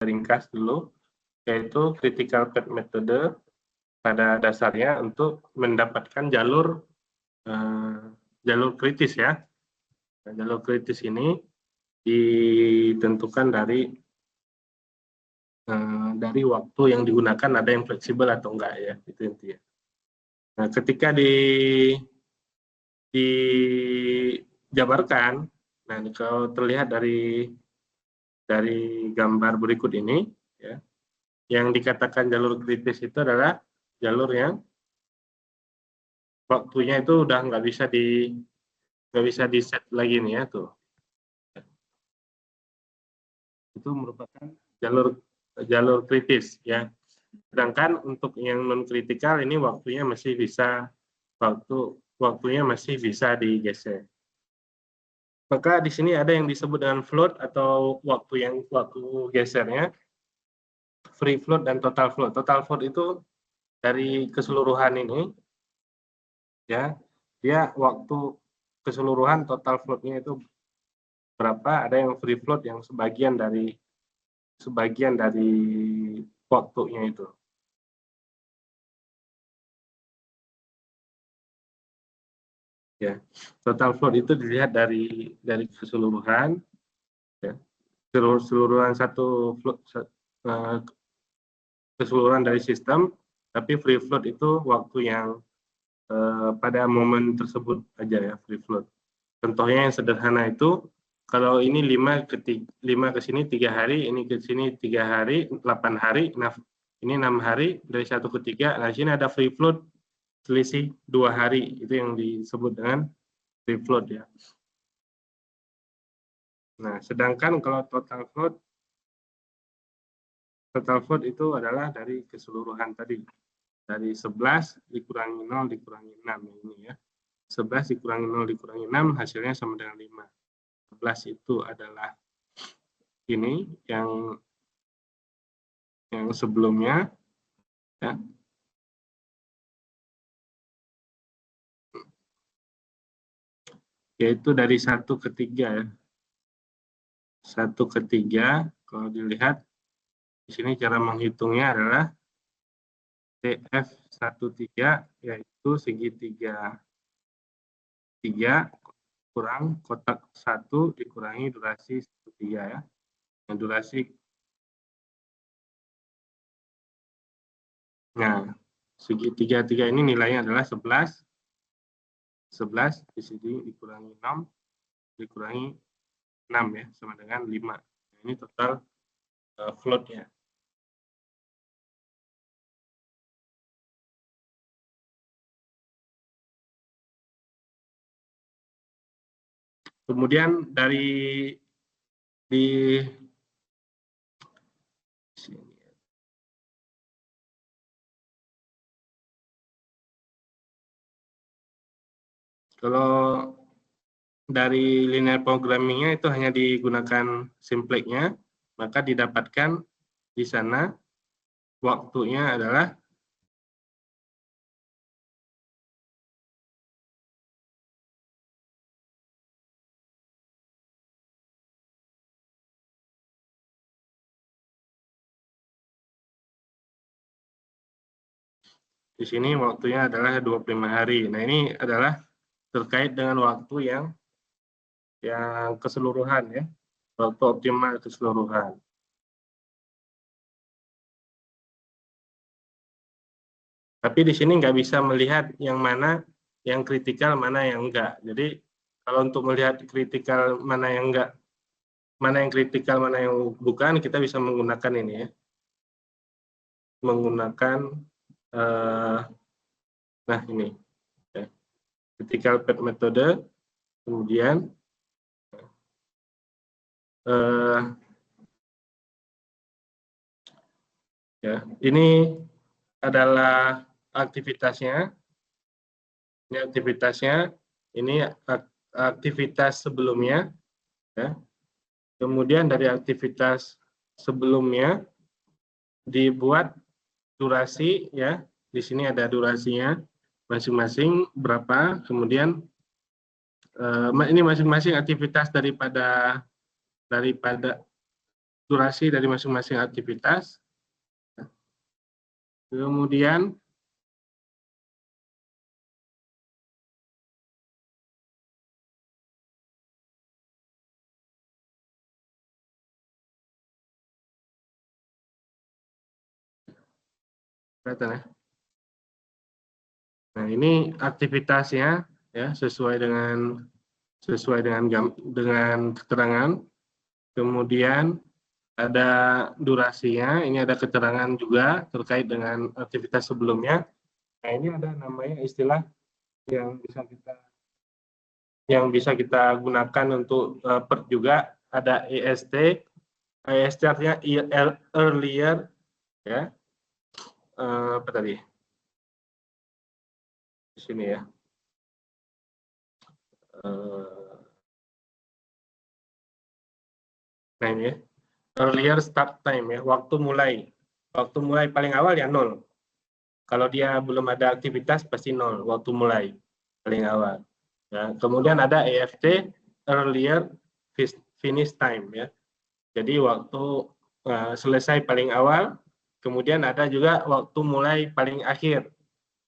ringkas dulu, yaitu critical path metode pada dasarnya untuk mendapatkan jalur kritis ya. Nah, jalur kritis ini ditentukan dari waktu yang digunakan, ada yang fleksibel atau enggak ya, itu intinya. Nah, ketika dijabarkan, nah kalau terlihat dari gambar berikut ini, ya, yang dikatakan jalur kritis itu adalah jalur yang waktunya itu udah nggak bisa di set lagi nih ya tuh. Itu merupakan jalur kritis ya. Sedangkan untuk yang non kritikal ini waktunya masih bisa digeser. Maka di sini ada yang disebut dengan float atau waktu gesernya, free float dan total float. Total float itu dari keseluruhan ini ya, dia waktu keseluruhan total floatnya itu berapa, ada yang free float yang sebagian dari waktunya itu. Ya, total float itu dilihat dari keseluruhan, ya, keseluruhan dari sistem, tapi free float itu waktu yang pada momen tersebut aja ya, free float. Contohnya yang sederhana itu, kalau ini 5 ke sini 3 hari, ini ke sini 3 hari, 8 hari, nah ini 6 hari, dari 1 ke 3, nah sini ada free float selisih 2 hari, itu yang disebut dengan free float ya. Nah, sedangkan kalau total float itu adalah dari keseluruhan tadi. Dari 11 dikurangi 0 dikurangi 6 ini ya. 11 dikurangi 0 dikurangi 6 hasilnya sama dengan 5. 11 itu adalah ini yang sebelumnya ya. Yaitu dari 1 ke 3 ya. 1 ke 3 kalau dilihat di sini cara menghitungnya adalah TF13 yaitu segitiga 3 kurang kotak 1 dikurangi durasi 1/3 ya. Yang durasi, nah segitiga 3 ini nilainya adalah 11 di sini dikurangi 6 dikurangi 6 ya, sama dengan 5. Nah, ini total floatnya. Kemudian kalau dari linear programming-nya itu hanya digunakan simplex-nya, maka didapatkan di sana waktunya adalah di sini waktunya adalah 25 hari. Nah, ini adalah terkait dengan waktu yang keseluruhan ya, waktu optimal keseluruhan. Tapi di sini nggak bisa melihat yang mana yang kritikal, mana yang enggak. Jadi kalau untuk melihat kritikal mana yang enggak, mana yang kritikal, mana yang bukan, kita bisa menggunakan ini ya. Menggunakan nah ini ya. Critical path metode, kemudian ya, ini adalah aktivitasnya. Ini aktivitasnya, ini aktivitas sebelumnya ya. Kemudian dari aktivitas sebelumnya dibuat durasi ya. Di sini ada durasinya masing-masing berapa, kemudian ini masing-masing aktivitas daripada durasi dari masing-masing aktivitas. Kemudian kelihatan ya. Nah, ini aktivitasnya ya sesuai dengan keterangan. Kemudian ada durasinya, ini ada keterangan juga terkait dengan aktivitas sebelumnya. Nah, ini ada namanya istilah yang bisa kita gunakan untuk PERT juga, ada EST. EST artinya earlier ya. Apa tadi? Di sini ya. Nah, ini ya. Earlier start time ya, waktu mulai paling awal ya 0. Kalau dia belum ada aktivitas pasti 0 waktu mulai paling awal ya. Kemudian ada EFT, earlier finish time ya, jadi waktu selesai paling awal. Kemudian ada juga waktu mulai paling akhir.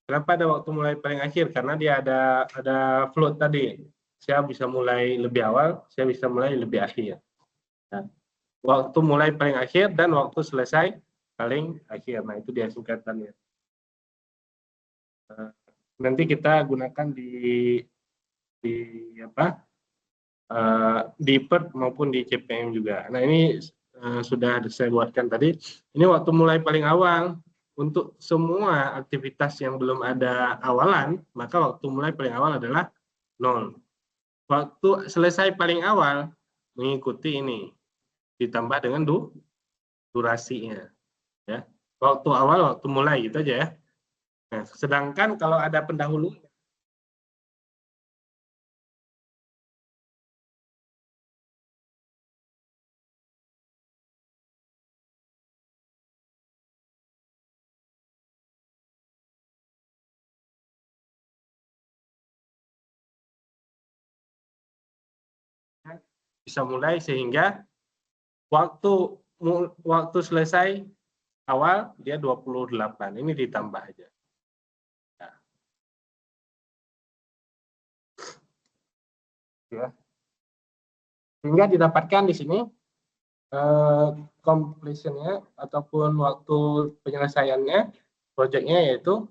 Kenapa ada waktu mulai paling akhir? Karena dia ada float tadi, saya bisa mulai lebih awal, saya bisa mulai lebih akhir. Nah, waktu mulai paling akhir dan waktu selesai paling akhir. Nah, itu dia singkatannya. Nanti kita gunakan di apa? Di PERT maupun di CPM juga. Nah, ini sudah saya buatkan tadi. Ini waktu mulai paling awal. Untuk semua aktivitas yang belum ada awalan, maka waktu mulai paling awal adalah 0. Waktu selesai paling awal mengikuti ini, ditambah dengan durasinya. Ya. Waktu awal, waktu mulai, gitu aja ya. Nah, sedangkan kalau ada pendahulu, bisa mulai sehingga waktu selesai awal dia 28. Ini ditambah aja. Nah, ya. Sehingga didapatkan di sini completion-nya ataupun waktu penyelesaiannya proyeknya yaitu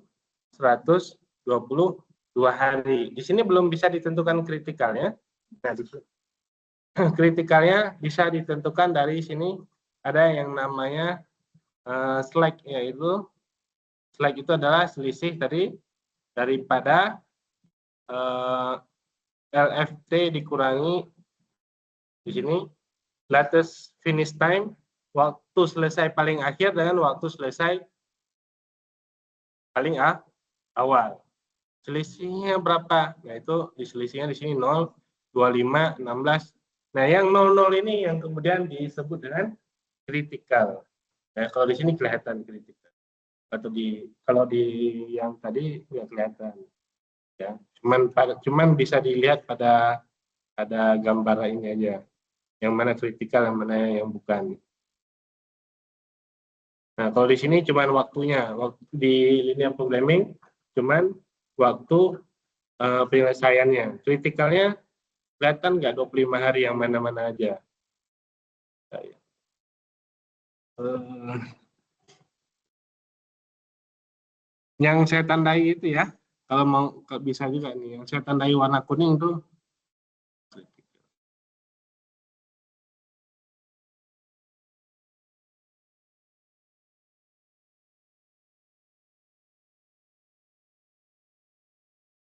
122 hari. Di sini belum bisa ditentukan kritikalnya. Nah, kritikalnya bisa ditentukan dari sini, ada yang namanya slack, yaitu slack itu adalah selisih tadi daripada LFT dikurangi di sini latest finish time, waktu selesai paling akhir dengan waktu selesai paling awal. Selisihnya berapa? Nah, itu diselisihnya di sini 0, 25, 16. Nah, yang 00 ini yang kemudian disebut dengan kritikal. Nah, kalau di sini kelihatan kritikal. Atau kalau di yang tadi nggak kelihatan. Ya, cuman bisa dilihat pada gambar ini aja. Yang mana kritikal, yang mana yang bukan. Nah, kalau di sini cuman waktunya, di linear programming cuman waktu penyelesaiannya. Kritikalnya kelihatan nggak 25 hari yang mana-mana aja. Yang saya tandai itu ya, kalau mau bisa juga nih, yang saya tandai warna kuning itu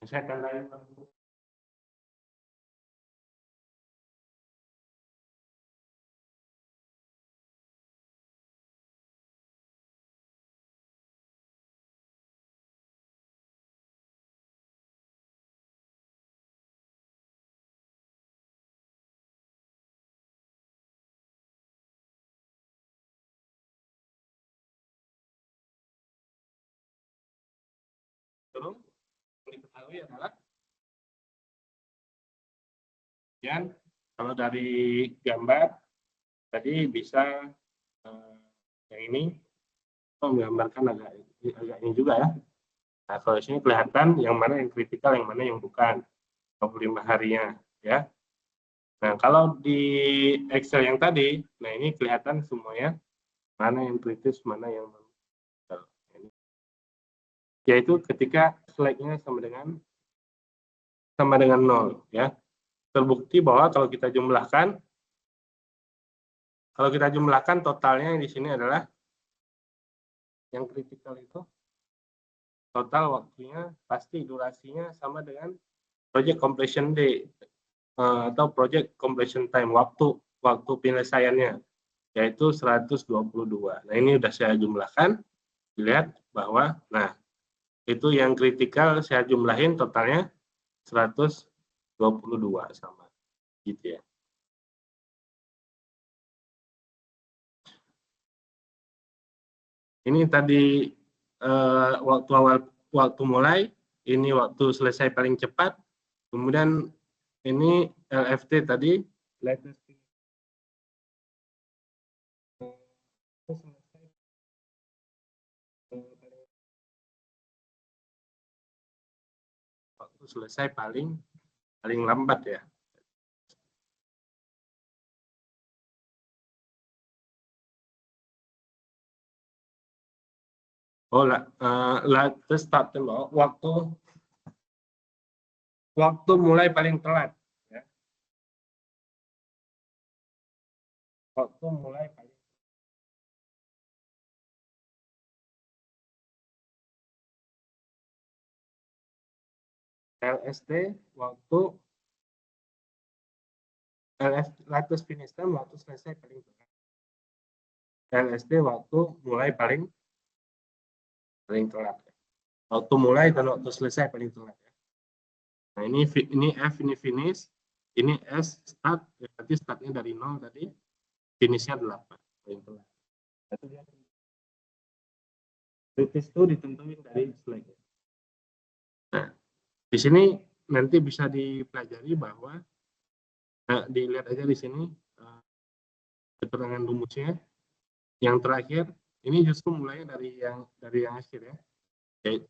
saya tandai warna kuning. Terus diketahui adalah kemudian kalau dari gambar tadi bisa yang ini menggambarkan agak ini juga ya. Nah, kalau di sini kelihatan yang mana yang kritikal, yang mana yang bukan. 25 harinya ya. Nah, kalau di Excel yang tadi, nah ini kelihatan semuanya mana yang kritis, mana yang kritikal. Yaitu ketika seleknya sama dengan 0 ya. Terbukti bahwa kalau kita jumlahkan totalnya di sini adalah yang kritikal itu total waktunya pasti durasinya sama dengan project completion day atau project completion time, waktu penyelesaiannya, yaitu 122. Nah, ini sudah saya jumlahkan, dilihat bahwa nah itu yang kritikal saya jumlahin totalnya 122 sama gitu ya. Ini tadi waktu mulai, ini waktu selesai paling cepat, kemudian ini LFT tadi latest waktu selesai paling lambat ya. Oh, latest start time, waktu mulai paling telat ya. Waktu mulai paling LST waktu latest finish time, waktu selesai paling telat. LST waktu mulai paling telat. Waktu mulai dan waktu selesai paling telat ya. Nah, ini F ini finish, ini S start, berarti startnya dari 0 tadi, finishnya 8 paling telat. Kritis itu ditentuin dari slack. Nah, di sini nanti bisa dipelajari bahwa dilihat aja di sini keterangan rumusnya. Yang terakhir ini justru mulainya dari yang akhir ya.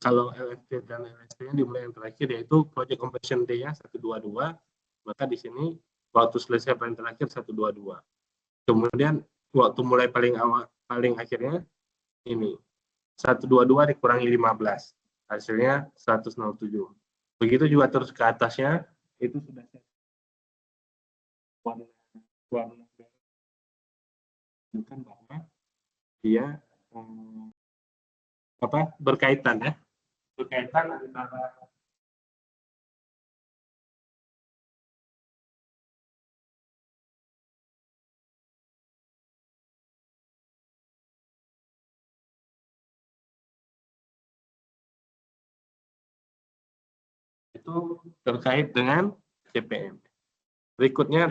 Kalau LFT dan LST-nya dimulai yang terakhir, yaitu project completion day-nya 122, maka di sini waktu selesai paling terakhir 122. Kemudian waktu mulai paling akhirnya ini 122 dikurangi 15, hasilnya 107. Begitu juga terus ke atasnya, itu sudah warna bukan bahwa dia berkaitan ya, berkaitan antara itu terkait dengan CPM. Berikutnya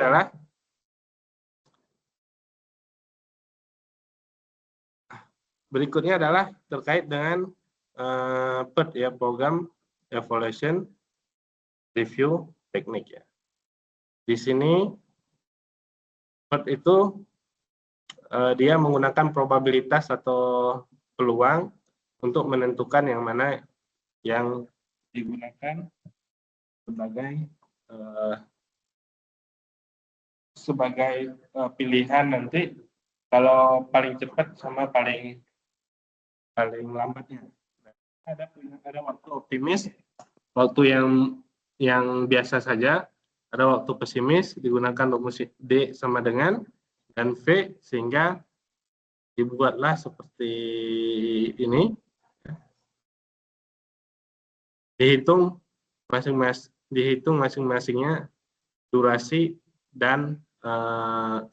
adalah terkait dengan PERT ya, program evaluation review teknik ya. Di sini PERT itu dia menggunakan probabilitas atau peluang untuk menentukan yang mana yang digunakan sebagai pilihan nanti kalau paling cepat sama paling lambatnya. Ada waktu optimis, waktu yang biasa saja, ada waktu pesimis, digunakan rumus D sama dengan, dan V, sehingga dibuatlah seperti ini. Dihitung masing-masingnya durasi dan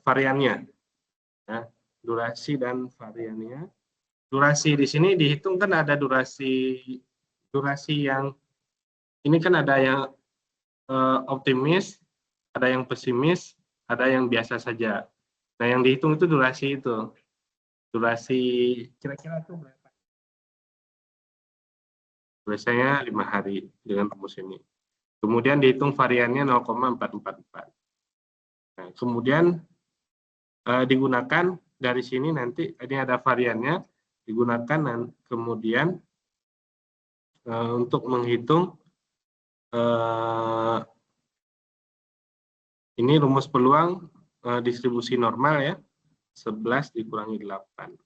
variannya. Ya, durasi dan variannya. Durasi di sini dihitung kan ada durasi yang ini kan ada yang optimis, ada yang pesimis, ada yang biasa saja. Nah, yang dihitung itu durasi itu. Durasi kira-kira itu berapa? Biasanya 5 hari dengan rumus ini. Kemudian dihitung variannya 0,444. Nah, kemudian digunakan dari sini nanti ini ada variannya digunakan dan kemudian untuk menghitung ini rumus peluang distribusi normal ya 11 dikurangi 8.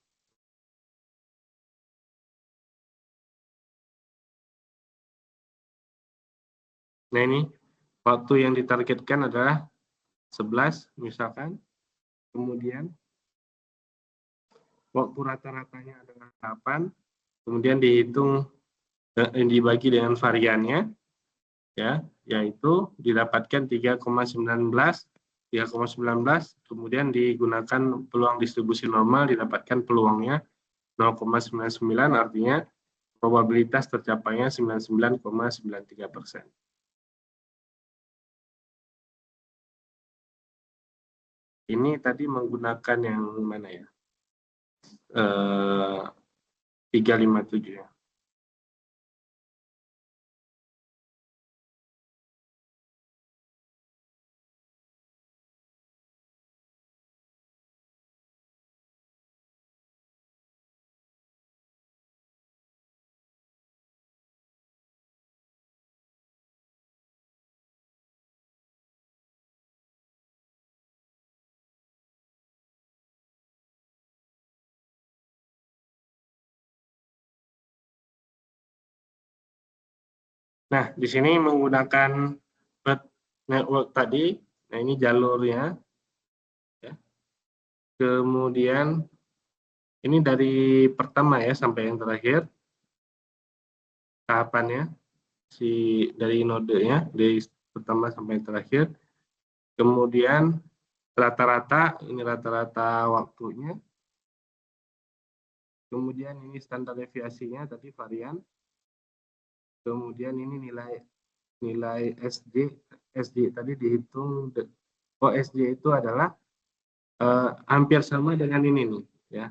Nah ini waktu yang ditargetkan adalah 11 misalkan, kemudian waktu rata-ratanya adalah 8, kemudian dihitung dibagi dengan variannya, ya, yaitu didapatkan 3,19, kemudian digunakan peluang distribusi normal, didapatkan peluangnya 0,99, artinya probabilitas tercapainya 99,93%. Ini tadi menggunakan yang mana ya? 357 ya. Nah, di sini menggunakan network tadi, nah ini jalurnya. Ya. Kemudian ini dari pertama ya sampai yang terakhir tahapannya dari nodenya dari pertama sampai yang terakhir. Kemudian rata-rata ini rata-rata waktunya. Kemudian ini standar deviasinya tadi varian. Kemudian ini nilai SJ tadi dihitung. SJ itu adalah hampir sama dengan ini nih ya.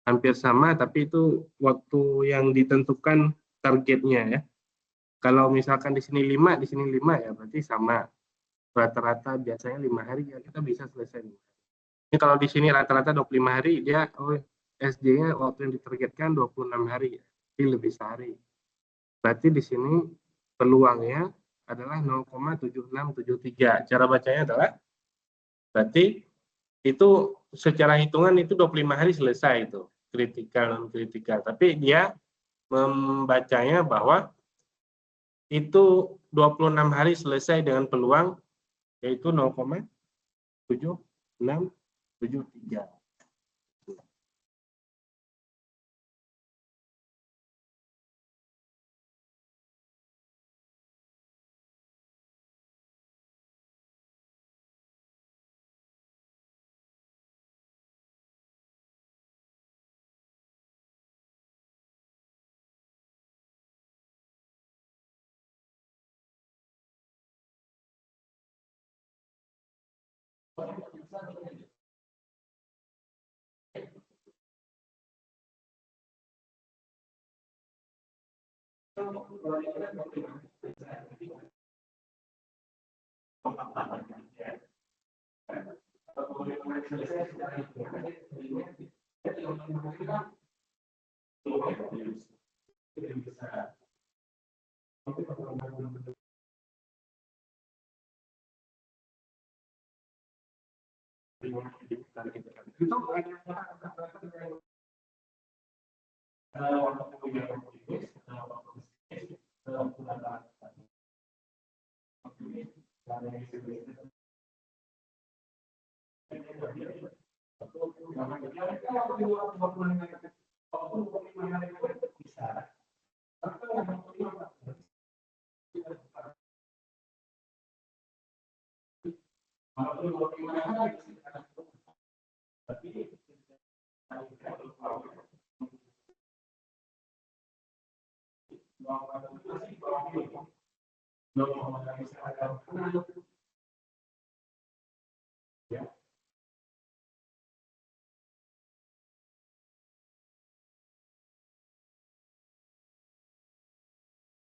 Hampir sama tapi itu waktu yang ditentukan targetnya ya. Kalau misalkan di sini 5, di sini 5 ya berarti sama. Rata-rata biasanya 5 hari ya kita bisa selesai. Ini kalau di sini rata-rata 25 hari dia SJ-nya waktu yang ditargetkan 26 hari, jadi lebih sehari. Berarti di sini peluangnya adalah 0,7673. Cara bacanya adalah berarti itu secara hitungan itu 25 hari selesai itu kritikal non kritikal. Tapi dia membacanya bahwa itu 26 hari selesai dengan peluang yaitu 0,7673.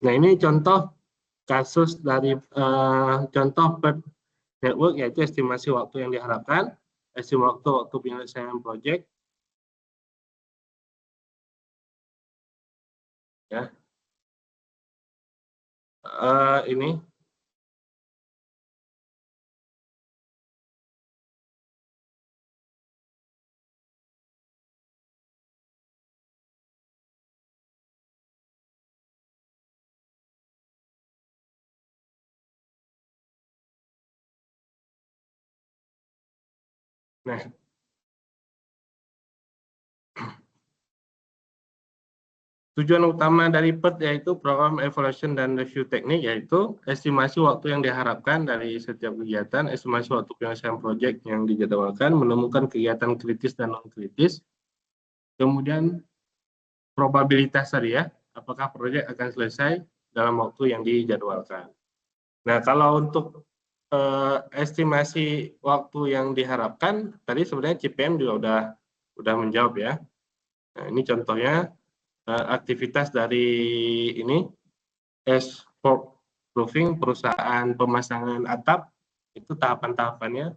Nah, ini contoh kasus dari contoh per network, yaitu estimasi waktu yang diharapkan. waktu penyelesaian proyek ya. Ini nah, tujuan utama dari PET yaitu Program Evaluation dan Review Teknik, yaitu estimasi waktu yang diharapkan dari setiap kegiatan, estimasi waktu penyelesaian proyek yang dijadwalkan, menemukan kegiatan kritis dan non-kritis, kemudian probabilitas tadi ya, apakah proyek akan selesai dalam waktu yang dijadwalkan. Nah, kalau untuk estimasi waktu yang diharapkan, tadi sebenarnya CPM juga udah menjawab ya. Nah, ini contohnya aktivitas dari ini S4 Roofing, perusahaan pemasangan atap, itu tahapan-tahapannya.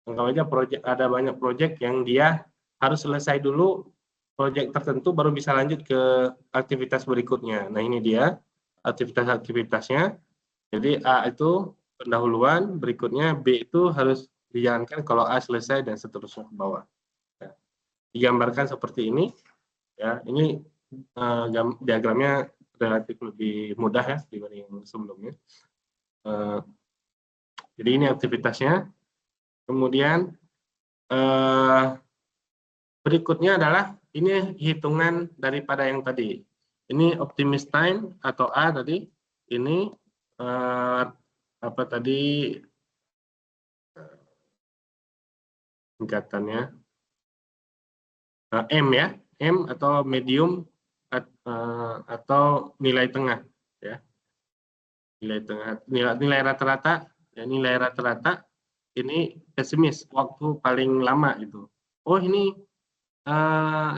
Kalau aja ada banyak proyek yang dia harus selesai dulu proyek tertentu baru bisa lanjut ke aktivitas berikutnya. Nah, ini dia aktivitas-aktivitasnya. Jadi A itu pendahuluan, berikutnya B itu harus dijalankan kalau A selesai dan seterusnya ke bawah. Ya. Digambarkan seperti ini. Ya, ini diagramnya relatif lebih mudah ya dibanding yang sebelumnya. Jadi ini aktivitasnya. Kemudian berikutnya adalah ini hitungan daripada yang tadi. Ini optimist time atau A tadi. Ini apa tadi tingkatannya M ya, M atau medium atau nilai tengah ya. Nilai tengah, nilai rata-rata ya, nilai rata-rata ini pesimis, waktu paling lama itu. Oh, ini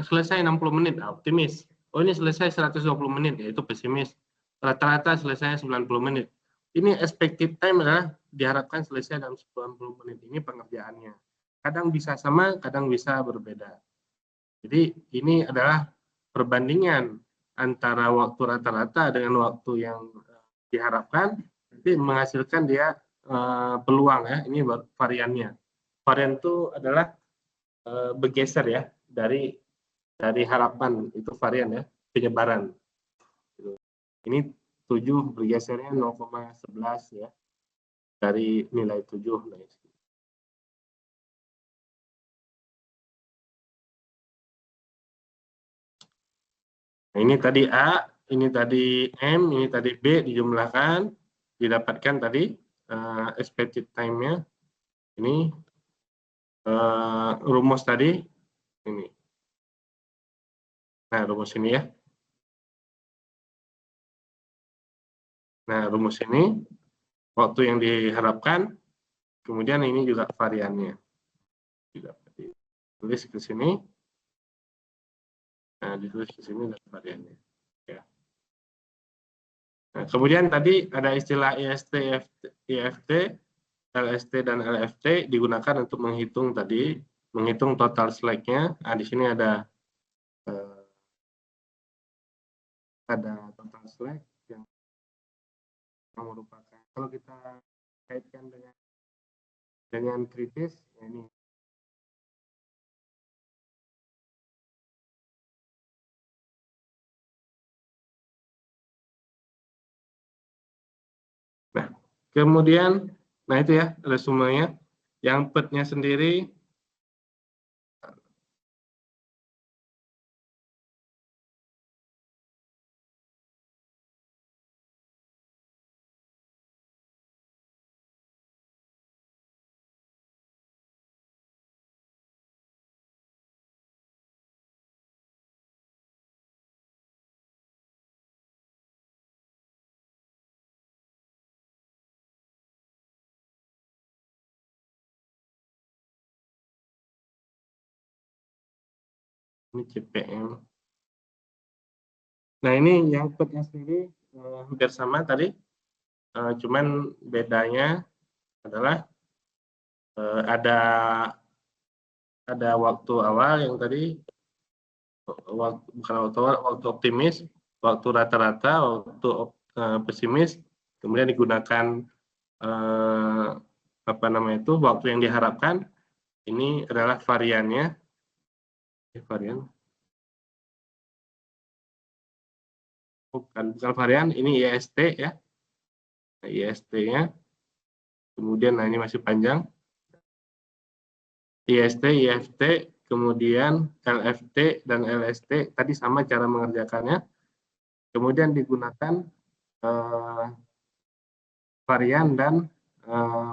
selesai 60 menit, optimis. Oh, ini selesai 120 menit, yaitu pesimis. Rata-rata selesai 90 menit. Ini expected time adalah diharapkan selesai dalam 90 menit. Ini pengerjaannya. Kadang bisa sama, kadang bisa berbeda. Jadi ini adalah perbandingan antara waktu rata-rata dengan waktu yang diharapkan, nanti menghasilkan dia peluang ya. Ini variannya. Varian itu adalah bergeser ya dari harapan, itu varian ya, penyebaran. Ini 7 bergesernya 0,11 ya dari nilai 7. Nah, ini tadi A, ini tadi M, ini tadi B dijumlahkan, didapatkan tadi expected time-nya. Ini rumus tadi ini. Nah, rumus ini ya. Nah, rumus ini waktu yang diharapkan, kemudian ini juga variannya. Tulis ke sini. Nah, ditulis di sini dan variannya. Ya. Nah, kemudian tadi ada istilah IST, IFT, LST dan LFT digunakan untuk menghitung tadi, menghitung total slack-nya. Nah, di sini ada total slack yang merupakan, kalau kita kaitkan dengan kritis, ini. Nah, kemudian, nah itu ya resumenya. Yang PET-nya sendiri ini CPM. Nah, ini yang PET-nya sendiri hampir sama tadi, cuman bedanya adalah ada ada waktu awal yang tadi, bukan waktu awal, waktu optimis, waktu rata-rata, waktu pesimis, kemudian digunakan apa namanya itu waktu yang diharapkan. Ini adalah variannya, varian, bukan varian, ini IST ya, IST-nya. Kemudian, nah ini masih panjang. IST, IFT, kemudian LFT dan LST, tadi sama cara mengerjakannya. Kemudian digunakan varian dan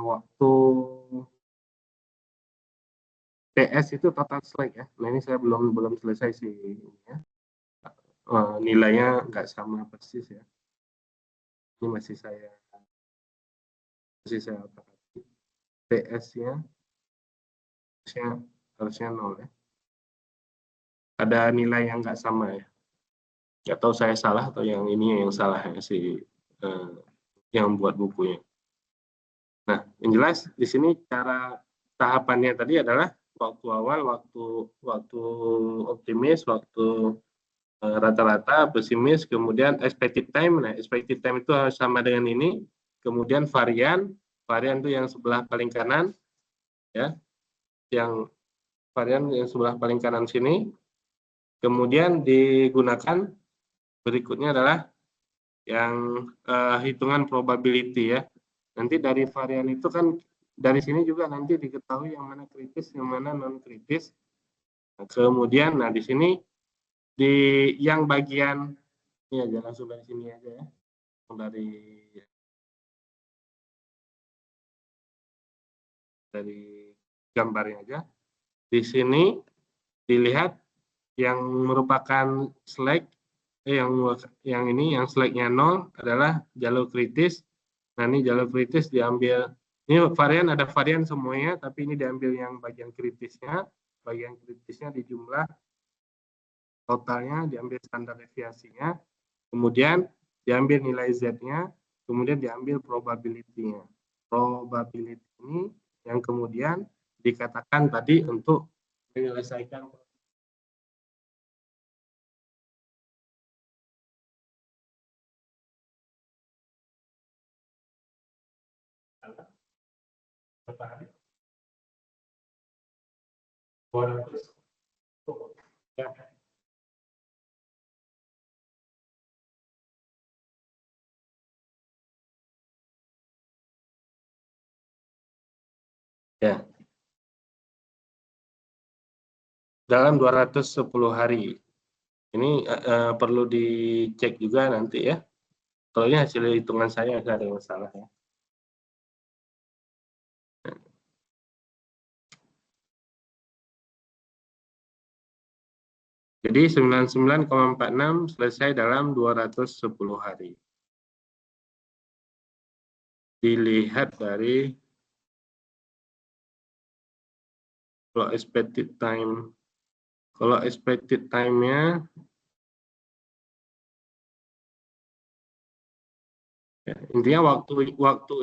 waktu TS itu total slack ya. Nah ini saya belum selesai sih ini ya. Nilainya nggak sama persis ya. Ini masih saya TS-nya harusnya 0 ya. Ada nilai yang nggak sama ya. Nggak tahu saya salah atau yang ini yang salah ya si yang buat bukunya. Nah, yang jelas di sini cara tahapannya tadi adalah waktu awal, waktu optimis, waktu rata-rata, pesimis, kemudian expected time. Nah, expected time itu harus sama dengan ini. Kemudian varian itu yang sebelah paling kanan, ya, yang varian yang sebelah paling kanan sini. Kemudian digunakan berikutnya adalah yang hitungan probability ya. Nanti dari varian itu kan dari sini juga nanti diketahui yang mana kritis, yang mana non kritis. Nah, kemudian, nah di sini di yang bagian ini aja langsung dari sini aja ya, dari gambarnya aja. Di sini dilihat yang merupakan slack, yang ini yang slacknya 0 adalah jalur kritis. Nah ini jalur kritis diambil, ini varian ada varian semuanya, tapi ini diambil yang bagian kritisnya di jumlah totalnya, diambil standar deviasinya, kemudian diambil nilai Z-nya, kemudian diambil probability-nya. Probability ini yang kemudian dikatakan tadi untuk menyelesaikan berapa hari? 200. Ya. Ya. Dalam 210 hari. Ini perlu dicek juga nanti ya. Kalau ini hasil hitungan saya ada yang salah ya. Jadi 99,46 selesai dalam 210 hari. Dilihat dari kalau expected time-nya ya, intinya waktu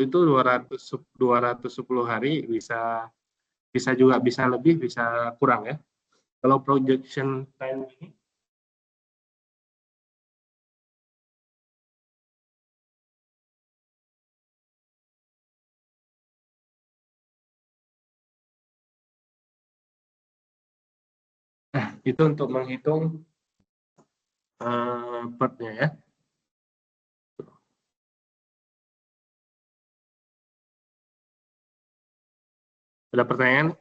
itu 210 hari, bisa juga bisa lebih, bisa kurang ya. Kalau projection time ini itu untuk menghitung PERT-nya ya. Ada pertanyaan?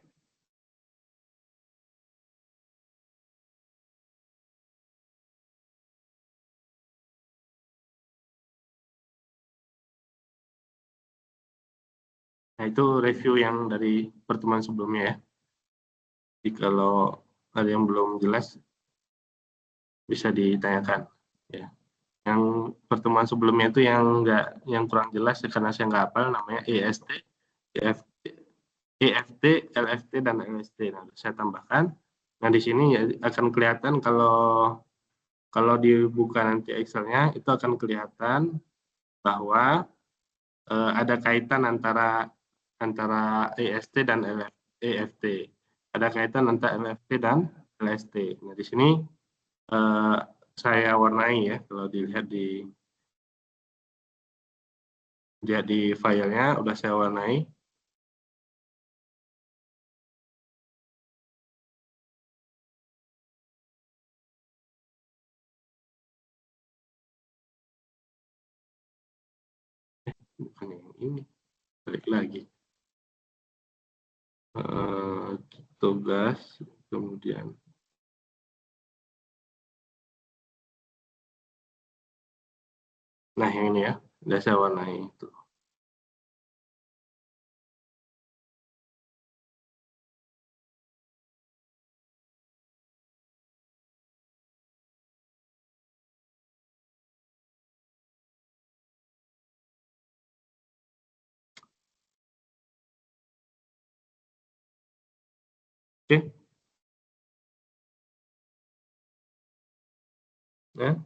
Nah, itu review yang dari pertemuan sebelumnya ya. Jadi kalau ada yang belum jelas, bisa ditanyakan. Ya. Yang pertemuan sebelumnya itu yang kurang jelas ya, karena saya nggak hafal namanya EST, EFT, LFT, dan LST. Nah, saya tambahkan. Nah, di sini ya akan kelihatan kalau dibuka nanti Excel-nya, itu akan kelihatan bahwa ada kaitan antara EST dan EFT. ada kaitan antara LFT dan LST. Nah, di sini saya warnai ya, kalau dilihat di filenya udah saya warnai. Bukan yang ini, balik lagi. Tugas, kemudian nah yang ini ya, udah saya warnai itu. Oke. Ya,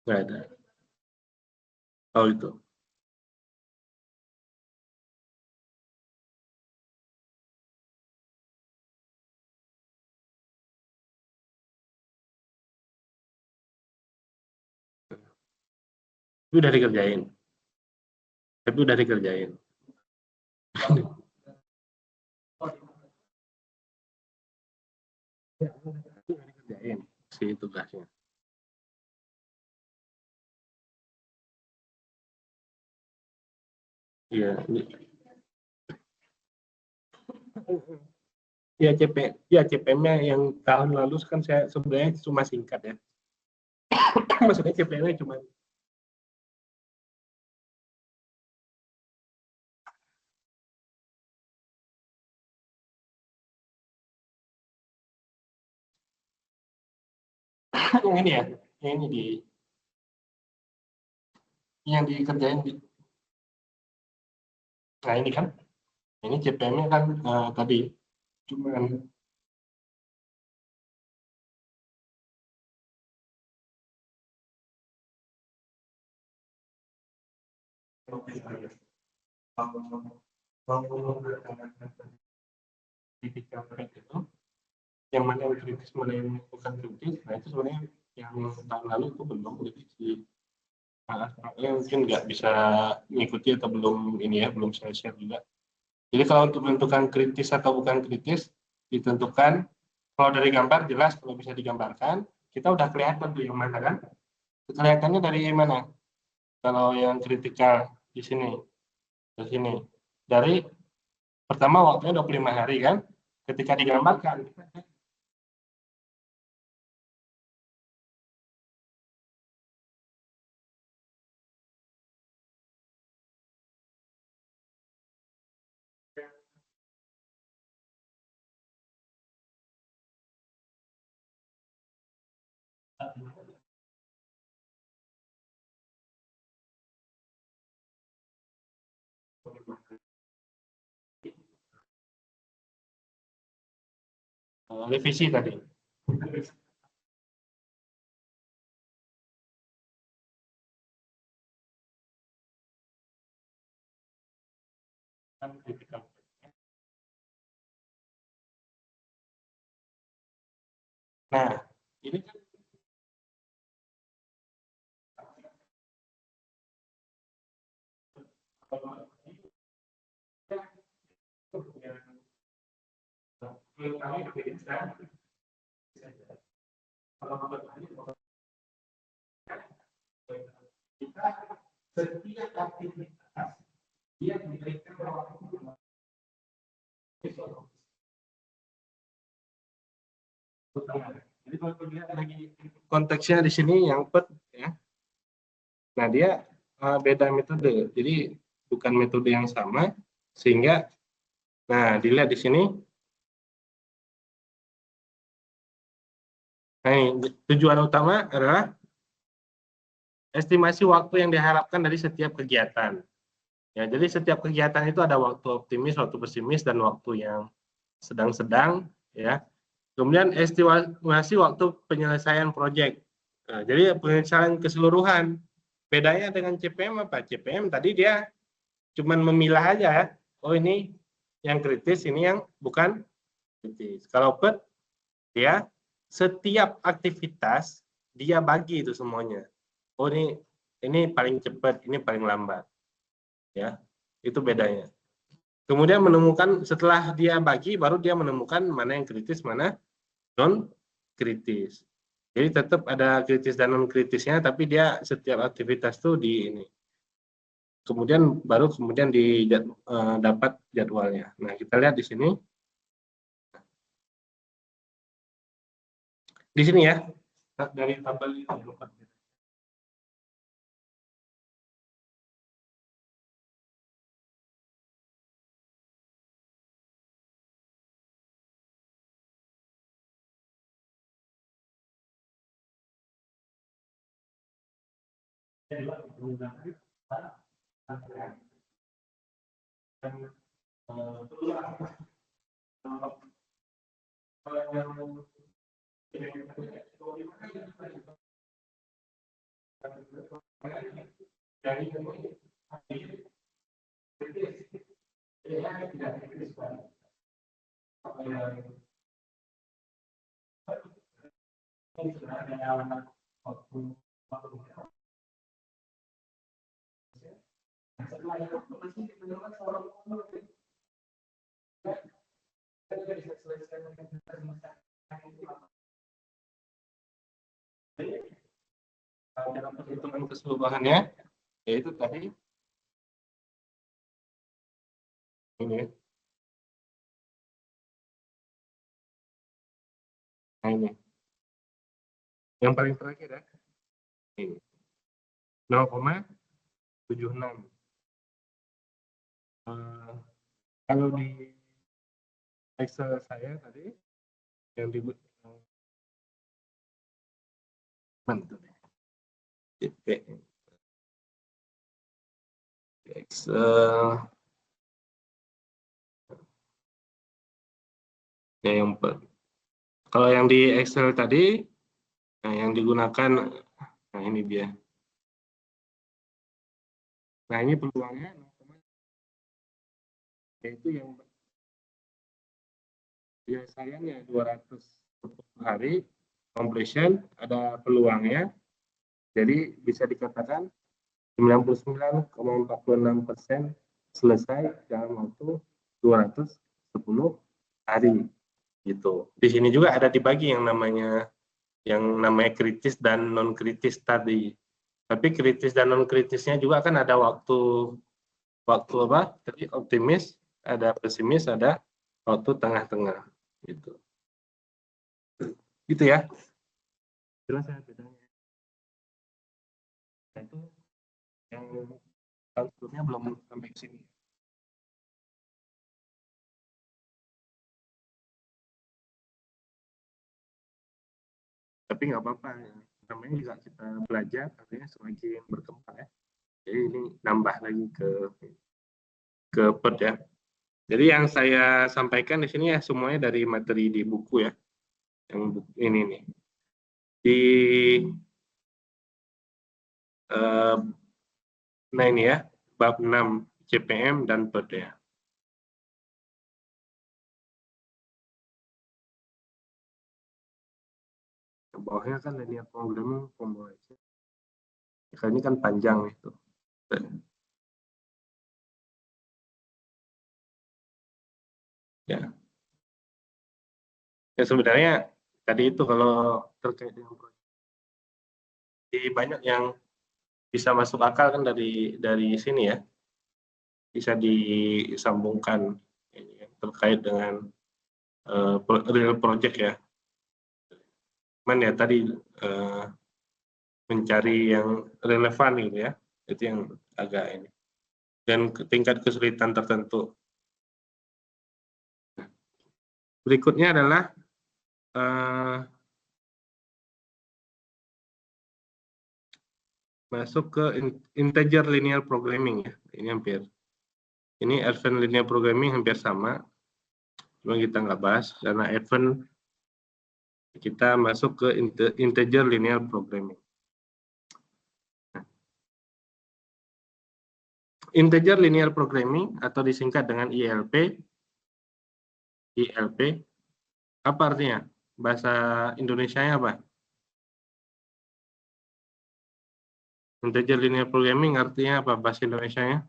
nggak ada. Oh itu. Itu udah dikerjain. Tapi udah dikerjain. Itu udah dikerjain si tugasnya. Iya. Ya CPM-nya yang tahun lalu kan saya sebenarnya cuma singkat ya. Maksudnya CPM-nya cuma yang ini ya, yang ini yang dikerjain nah ini kan, ini CPM-nya kan tadi cuman itu yang mana yang kritis, mana yang bukan kritis. Nah itu sebenarnya yang tahun lalu itu belum kritis. Mungkin nggak bisa mengikuti atau belum ini ya, belum saya share juga. Jadi kalau untuk menentukan kritis atau bukan kritis ditentukan kalau dari gambar jelas, kalau bisa digambarkan kita udah kelihatan tuh yang mana kan. Kelihatannya dari mana? Kalau yang kritikal di sini, di sini. Dari pertama waktunya 25 hari kan, ketika digambarkan. Revisi tadi. Nah, ini kan kita setiap aktivitas dia diberikan waktu. Jadi kalau dilihat lagi konteksnya di sini yang ya. Nah, dia beda metode. Jadi bukan metode yang sama sehingga nah dilihat di sini. Nah, tujuan utama adalah estimasi waktu yang diharapkan dari setiap kegiatan. Ya, jadi setiap kegiatan itu ada waktu optimis, waktu pesimis, dan waktu yang sedang-sedang. Ya. Kemudian estimasi waktu penyelesaian proyek. Nah, jadi penyelesaian keseluruhan. Bedanya dengan CPM apa? CPM tadi dia cuma memilah aja. Oh ini yang kritis, ini yang bukan kritis. Kalau PERT, dia setiap aktivitas dia bagi itu semuanya. Oh ini paling cepat, ini paling lambat. Ya, itu bedanya. Kemudian menemukan, setelah dia bagi, baru dia menemukan mana yang kritis, mana non kritis. Jadi tetap ada kritis dan non kritisnya, tapi dia setiap aktivitas tuh di ini. Kemudian baru dapat jadwalnya. Nah, kita lihat di sini. Di sini ya, dari tabel itu. Dalam perhitungan keseluruhannya, yaitu tadi ini. Nah ini, yang paling terakhir ya, ini 0,76. Kalau di Excel saya tadi yang di Excel ya, kalau yang di Excel tadi, nah yang digunakan, nah ini dia. Nah ini peluangnya, yaitu yang biasanya 200 hari completion, ada peluangnya. Jadi bisa dikatakan 99,46% selesai dalam waktu 210 hari gitu. Di sini juga ada dibagi yang namanya kritis dan non kritis tadi. Tapi kritis dan non kritisnya juga kan ada waktu apa? Tadi optimis, ada pesimis, ada waktu tengah-tengah gitu. Gitu ya. Jelas ya bedanya. Nah, itu yang tahun sebelumnya belum sampai ke sini. Tapi nggak apa-apa ya. Namanya juga kita belajar, artinya semakin berkembang ya. Jadi ini nambah lagi ke PERT ya. Jadi yang saya sampaikan di sini ya semuanya dari materi di buku ya. Yang buku ini nih. Di nah ini ya, bab 6 CPM dan PERT ya. Ke bawahnya kan linear programming formulation. Ini kan panjang itu. Ya. Ya sebenarnya tadi itu kalau terkait dengan proyek, banyak yang bisa masuk akal kan dari sini ya, bisa disambungkan terkait dengan real project ya. Cuman ya tadi mencari yang relevan gitu ya, itu yang agak ini. Dan tingkat kesulitan tertentu. Berikutnya adalah masuk ke integer linear programming ya. Ini advanced linear programming hampir sama. Cuma kita nggak bahas karena advanced, kita masuk ke integer linear programming. Integer linear programming atau disingkat dengan ILP Apa artinya? Bahasa Indonesianya apa? Integer linear programming artinya apa bahasa Indonesianya?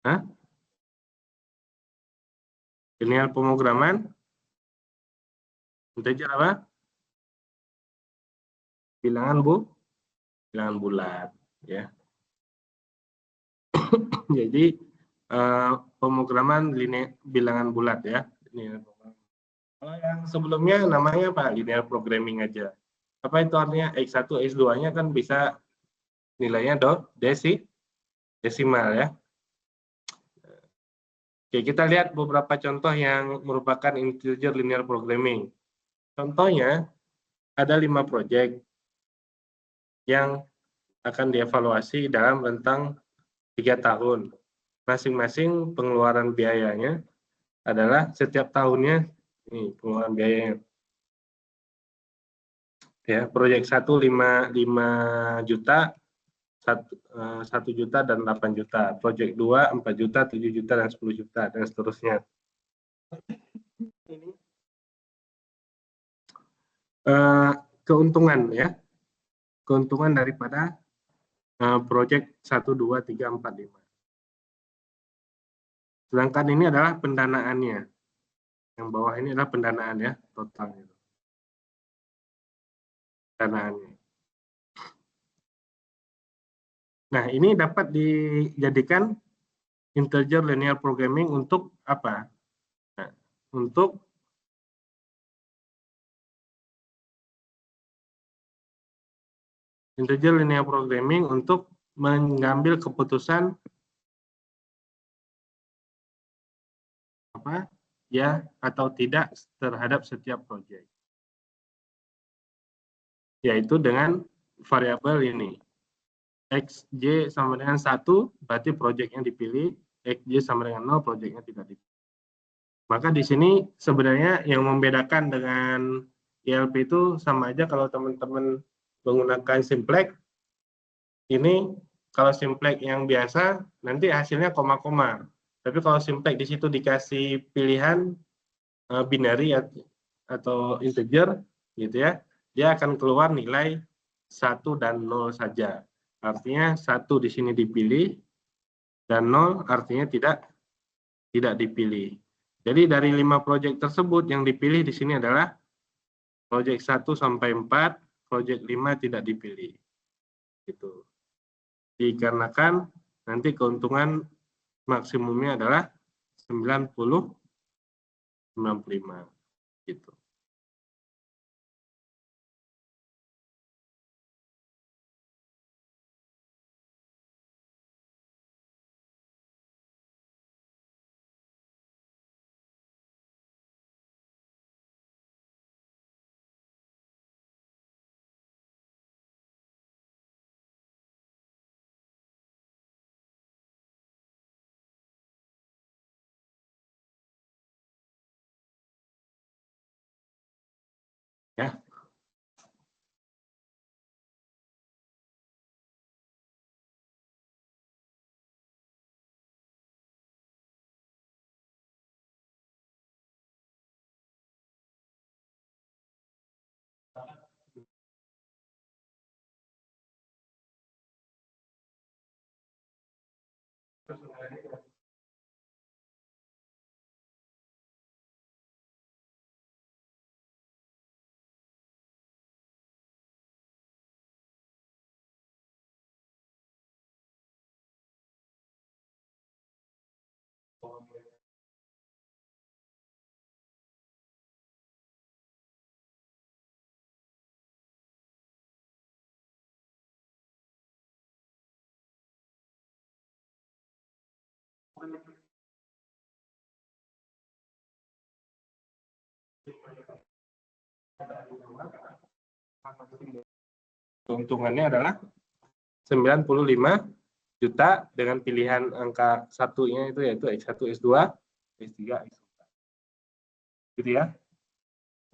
Hah? Linear pemrograman? Integer apa? Bilangan bilangan bulat, ya. Jadi pemrograman bilangan bulat, ya. Kalau yang sebelumnya namanya apa? Linear programming aja. Apa itu artinya? X1, X2-nya kan bisa nilainya desimal, ya. Oke, kita lihat beberapa contoh yang merupakan integer linear programming. Contohnya, ada 5 proyek yang akan dievaluasi dalam rentang 3 tahun. Masing-masing pengeluaran biayanya adalah setiap tahunnya, ini pengeluaran biayanya. Ya, proyek 1 5 juta, 1 juta dan 8 juta. Proyek 2 4 juta, 7 juta dan 10 juta dan seterusnya. Ini keuntungan, ya. Keuntungan daripada proyek 1 2 3 4 5. Sedangkan ini adalah pendanaannya. Yang bawah ini adalah pendanaan, ya, total itu. Pendanaannya. Nah, ini dapat dijadikan integer linear programming untuk apa? Nah, untuk integer linear programming untuk mengambil keputusan apa? Ya atau tidak terhadap setiap proyek. Yaitu dengan variabel ini. XJ sama dengan 1, berarti proyeknya dipilih. XJ sama dengan 0, proyeknya tidak dipilih. Maka di sini sebenarnya yang membedakan dengan ILP itu sama aja kalau teman-teman menggunakan simplex. Ini kalau simplex yang biasa nanti hasilnya koma-koma. Tapi kalau simplex di situ dikasih pilihan binary atau integer gitu, ya, dia akan keluar nilai 1 dan 0 saja. Artinya 1 di sini dipilih dan 0 artinya tidak dipilih. Jadi dari 5 proyek tersebut yang dipilih di sini adalah proyek 1 sampai 4, proyek 5 tidak dipilih. Gitu. Dikarenakan nanti keuntungan maksimumnya adalah 90 95 gitu. Ya. Keuntungannya adalah 95 juta dengan pilihan angka satunya itu yaitu X1, X2, X3, X4. Gitu, ya.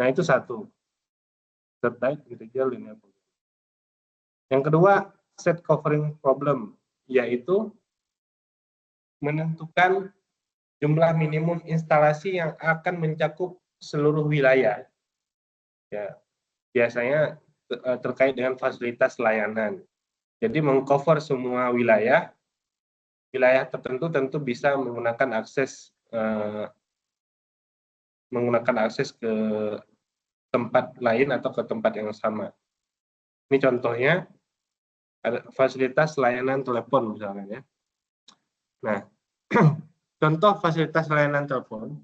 Nah, itu satu. Terkait integer linear programming. Yang kedua, set covering problem, yaitu menentukan jumlah minimum instalasi yang akan mencakup seluruh wilayah. Ya, biasanya terkait dengan fasilitas layanan. Jadi mengcover semua wilayah tertentu tentu bisa menggunakan akses ke tempat lain atau ke tempat yang sama. Ini contohnya ada fasilitas layanan telepon misalnya ya. Nah, contoh fasilitas layanan telepon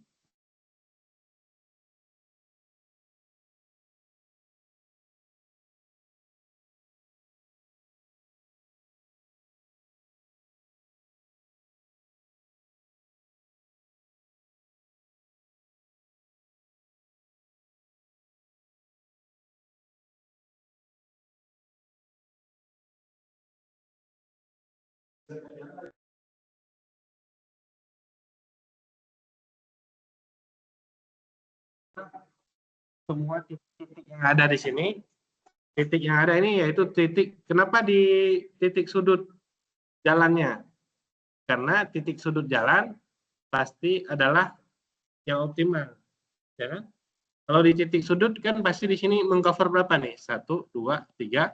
semua titik yang ada di sini, titik yang ada ini yaitu titik, kenapa di titik sudut jalannya? Karena titik sudut jalan pasti adalah yang optimal, ya kan? Kalau di titik sudut kan pasti di sini mengcover berapa nih? 1, 2, 3,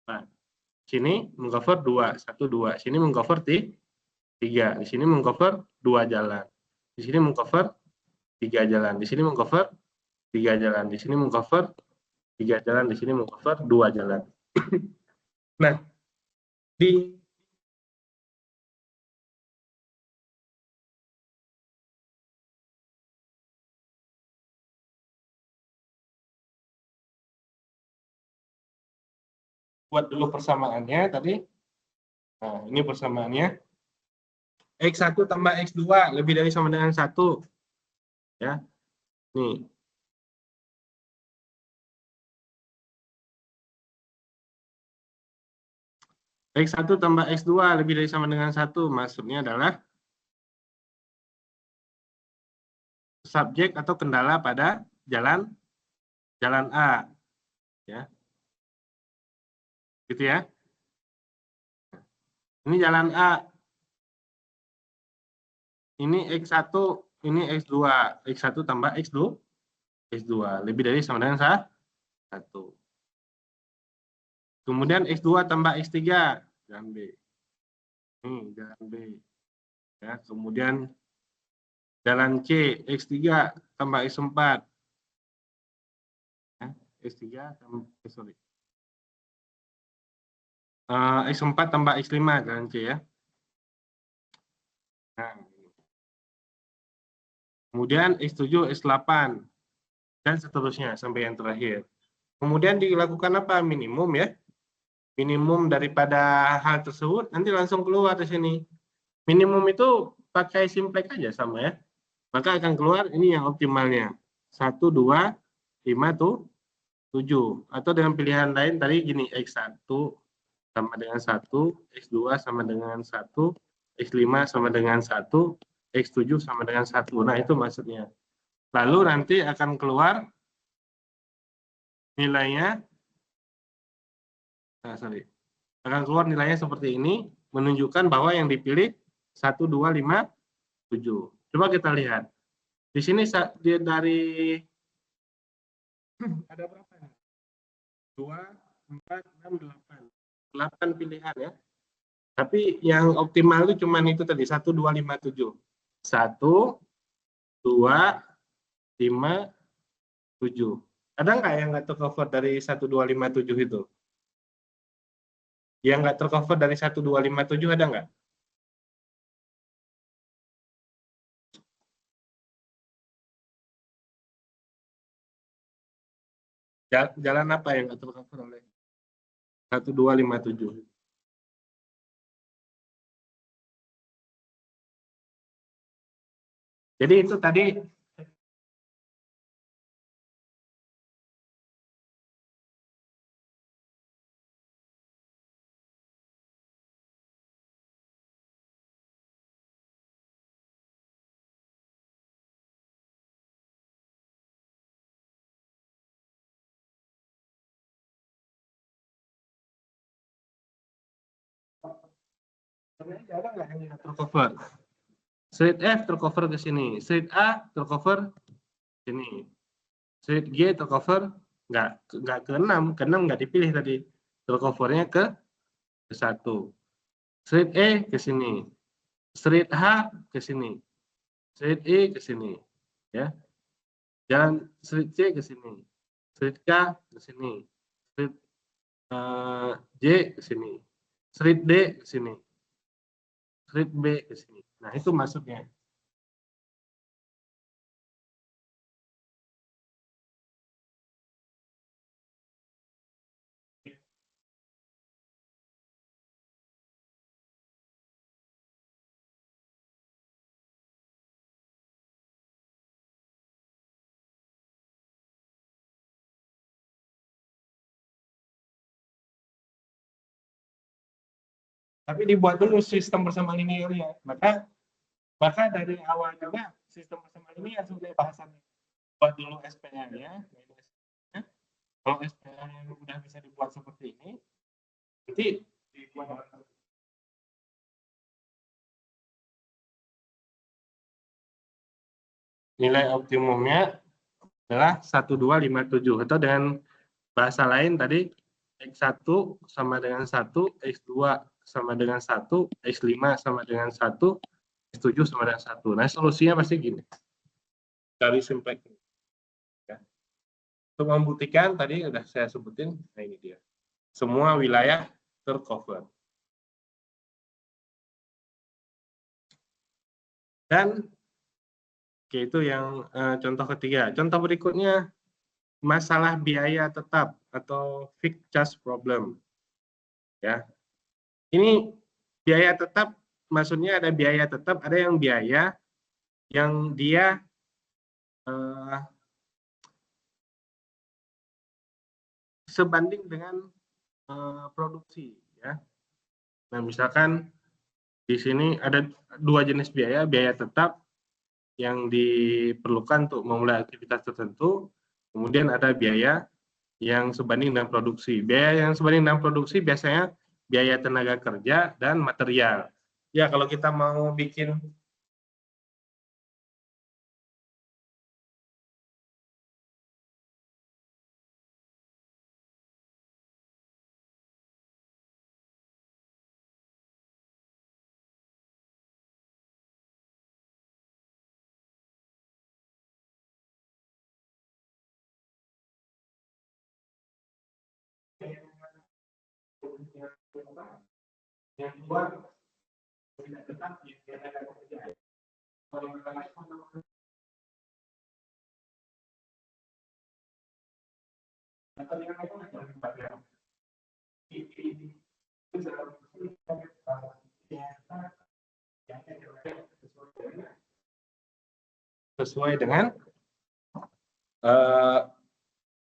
4. Sini mengcover 2, 1, 2. Sini mengcover 3. Di sini mengcover 2 jalan. Di sini mengcover 3 jalan. Di sini mengcover 3 jalan. Di sini mengcover 3 jalan. Di sini mengcover 2 jalan. Nah, di buat dulu persamaannya tadi. Nah, ini persamaannya. X1 tambah X2 lebih dari sama dengan 1. Ya. Nih. X1 tambah X2 lebih dari sama dengan 1. Maksudnya adalah subjek atau kendala pada jalan A. Ya. Gitu ya. Ini jalan A. Ini X1, ini X2. X1 tambah X2. X2 lebih dari sama dengan 1. Kemudian X2 tambah X3, jalan B. Ini jalan B. Ya, kemudian jalan C, X3 tambah X4. Ya, X3 tambah, sorry. X4 tambah X5, jalan C ya. Nah, kemudian X7, X8, dan seterusnya sampai yang terakhir. Kemudian dilakukan apa? Minimum ya. Minimum daripada hal tersebut nanti langsung keluar di sini. Minimum itu pakai simplex aja sama ya. Maka akan keluar ini yang optimalnya. 1, 2, 5 tuh 7. Atau dengan pilihan lain tadi gini, X1 sama dengan 1, X2 sama dengan 1, X5 sama dengan 1, X7 sama dengan 1. Nah, itu maksudnya. Lalu nanti akan keluar nilainya, akan keluar nilainya seperti ini, menunjukkan bahwa yang dipilih 1, 2, 5, 7. Coba kita lihat. Di sini dari ada berapa? 2, 4, 6, 8. 8 pilihan ya. Tapi yang optimal itu cuma itu tadi, 1, 2, 5, 7. 1, 2, 5, 7. Ada nggak yang nggak tercover dari 1, 2, 5, 7 itu? Yang nggak tercover dari 1, 2, 5, 7 ada nggak? Jalan apa yang nggak tercover oleh 1, 2, 5, 7? Jadi itu tadi sebenarnya ada nggak yang nggak tercover? Street F tercover ke sini, street A tercover Sini. Street G tercover nggak ke 6, ke 6 nggak dipilih tadi. Tercovernya ke 1. Street E ke sini. Street H ke sini. Street E ke sini. Ya. Jalan street C ke sini. Street K ke sini. Street J ke sini. Street D ke sini. Street B ke sini. Nah, itu maksudnya. Tapi dibuat dulu sistem bersama linearnya. Maka dari awal juga sistem bersama linear sudah bahasannya. Buat dulu SPL-nya. Kalau SPL yang udah bisa dibuat seperti ini, nanti dibuat nilai optimumnya adalah 1257, atau dengan bahasa lain tadi X1 sama dengan 1, X2 sama dengan 1, X5 sama dengan 1, X7 sama dengan 1. Nah, solusinya pasti gini. Dari simplex. Ya. Untuk membuktikan, tadi udah saya sebutin, nah ini dia. Semua wilayah tercover. Dan itu yang contoh ketiga. Contoh berikutnya, masalah biaya tetap atau fixed charge problem. Ya, ini biaya tetap, maksudnya ada biaya tetap, ada yang biaya yang dia sebanding dengan produksi. Ya. Nah, misalkan di sini ada dua jenis biaya, biaya tetap yang diperlukan untuk memulai aktivitas tertentu, kemudian ada biaya yang sebanding dengan produksi. Biaya yang sebanding dengan produksi biasanya biaya tenaga kerja dan material. Ya, kalau kita mau bikin yang buat tidak tetap di tenaga kerja. Sesuai dengan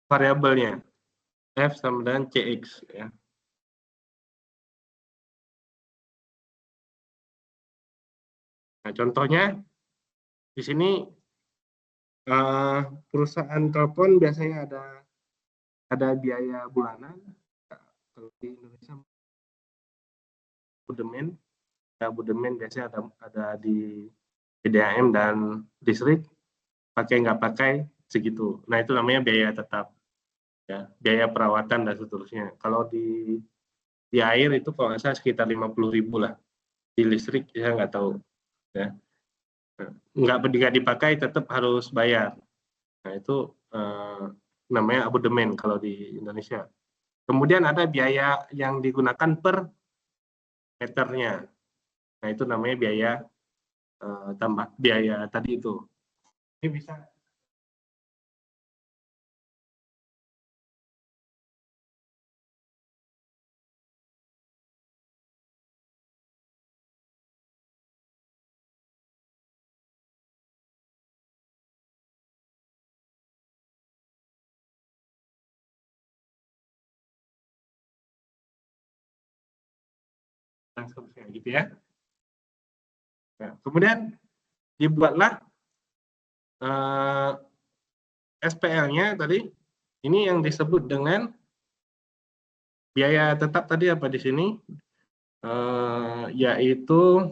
variabelnya F sama dengan CX. Ya. Nah, contohnya di sini perusahaan telepon biasanya ada biaya bulanan. Kalau di Indonesia abodemen biasanya ada di PDAM dan listrik, pakai nggak pakai segitu. Nah, itu namanya biaya tetap. Ya, biaya perawatan dan seterusnya. Kalau di air itu kalau nggak salah sekitar 50.000 lah. Di listrik saya nggak tahu. Ya. Nggak dipakai tetap harus bayar. Nah, itu namanya abodemen kalau di Indonesia. Kemudian ada biaya yang digunakan per meternya. Nah, itu namanya biaya tambah biaya tadi itu. Ini bisa langsung gitu ya. Nah, kemudian dibuatlah SPL-nya tadi. Ini yang disebut dengan biaya tetap tadi apa di sini? Yaitu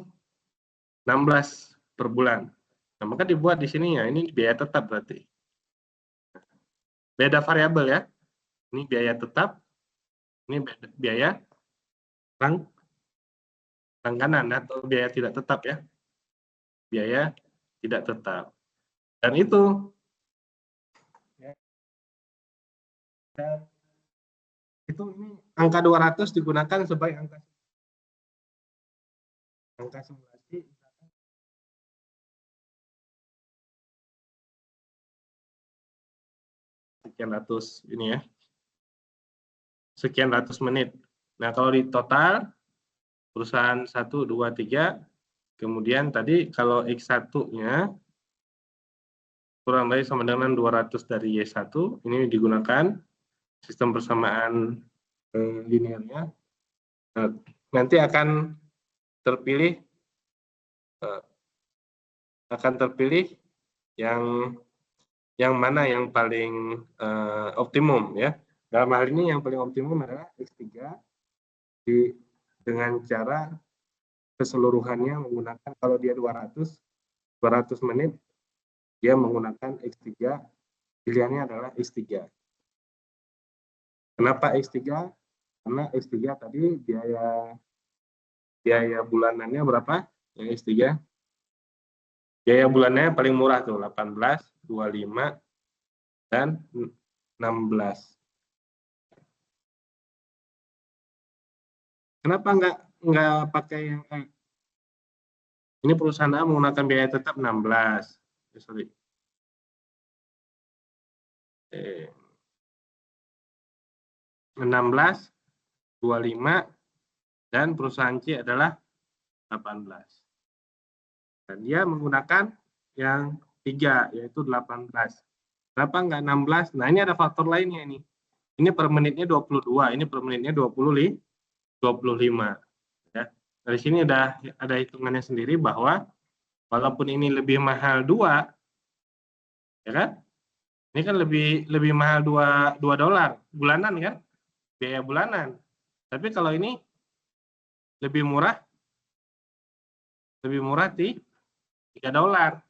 16 per bulan. Nah, maka dibuat di sini ya, ini biaya tetap berarti. beda variabel ya. Ini biaya tetap, ini biaya langganan atau biaya tidak tetap ya. Biaya tidak tetap. Dan itu ya, ini angka 200 digunakan sebagai angka simulasi sekian ratus ini ya. Sekian ratus menit. Nah, kalau di total perusahaan 1 2 3 kemudian tadi kalau X1-nya kurang dari sama dengan 200 dari Y1, ini digunakan sistem persamaan linearnya. Nanti akan terpilih yang mana yang paling optimum ya. Dalam hal ini yang paling optimum adalah X3 dengan cara keseluruhannya menggunakan, kalau dia 200 menit, dia menggunakan X3, pilihannya adalah X3. Kenapa X3? Karena X3 tadi biaya bulanannya berapa? Yang X3 biaya bulannya paling murah tuh 18, 25, dan 16. Kenapa nggak pakai yang ini perusahaan A menggunakan biaya tetap 16. Sorry. 16, 25, dan perusahaan C adalah 18. Dan dia menggunakan yang 3, yaitu 18. Kenapa nggak 16? Nah, ini ada faktor lainnya ini. Ini per menitnya 22, ini per menitnya 25. Ya. Dari sini ada hitungannya sendiri bahwa walaupun ini lebih mahal 2, ya kan? Ini kan lebih mahal 2 dolar bulanan kan? Biaya bulanan. Tapi kalau ini lebih murah di 3 dolar.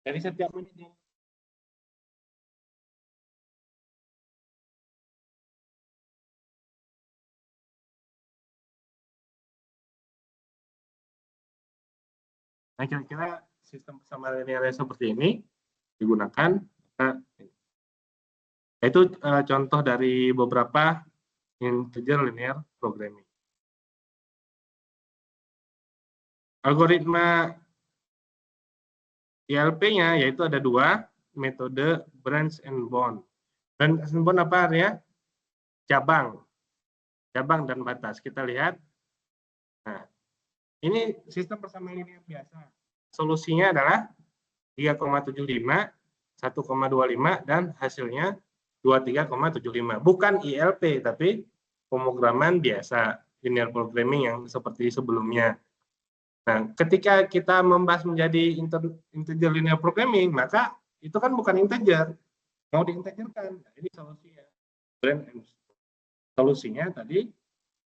Jadi setiap menitnya. Nah, kira-kira sistem persamaan linear seperti ini digunakan. Itu contoh dari beberapa integer linear programming. Algoritma ILP-nya yaitu ada 2, metode branch and bond. Branch and bond apa artinya? Cabang dan batas. Kita lihat. Nah, ini sistem persamaan linear biasa. Solusinya adalah 3,75, 1,25, dan hasilnya 23,75. Bukan ILP, tapi pemrograman biasa, linear programming yang seperti sebelumnya. Nah, ketika kita membahas menjadi integer linear programming, maka itu kan bukan integer, mau diintegerkan. Nah, ini solusinya. Solusinya tadi,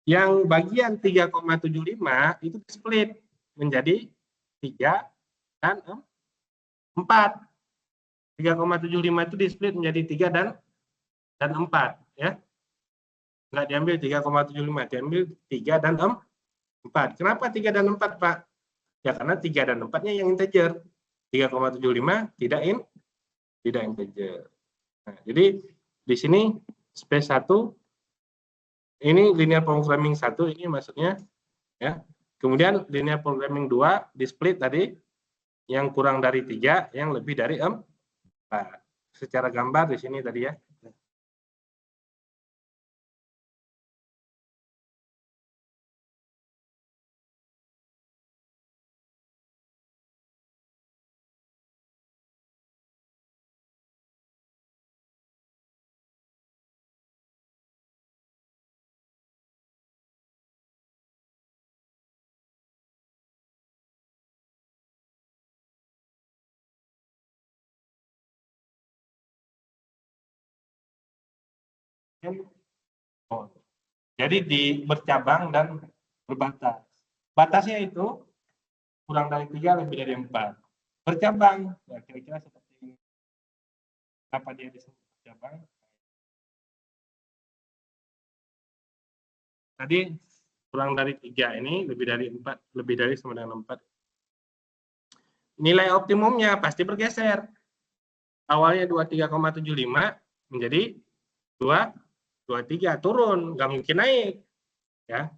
yang bagian 3,75 itu split menjadi 3 dan 4. 3,75 itu di-split menjadi 3 dan 4 ya. Nggak diambil 3,75, diambil 3 dan 4. Kenapa 3 dan 4, Pak? Ya karena 3 dan 4-nya yang integer. 3,75 tidak integer. Nah, jadi di sini space 1 ini linear programming 1 ini maksudnya ya. Kemudian linear programming 2 di-split tadi yang kurang dari 3, yang lebih dari 4. Secara gambar di sini tadi ya. Jadi bercabang dan berbatas. Batasnya itu kurang dari 3, lebih dari 4. Bercabang, ya kira-kira seperti ini. Kenapa dia disebut cabang. Tadi kurang dari 3 ini, lebih dari 4, lebih dari sama dengan 4. Nilai optimumnya pasti bergeser. Awalnya 23,75 menjadi 23, turun, nggak mungkin naik. Ya.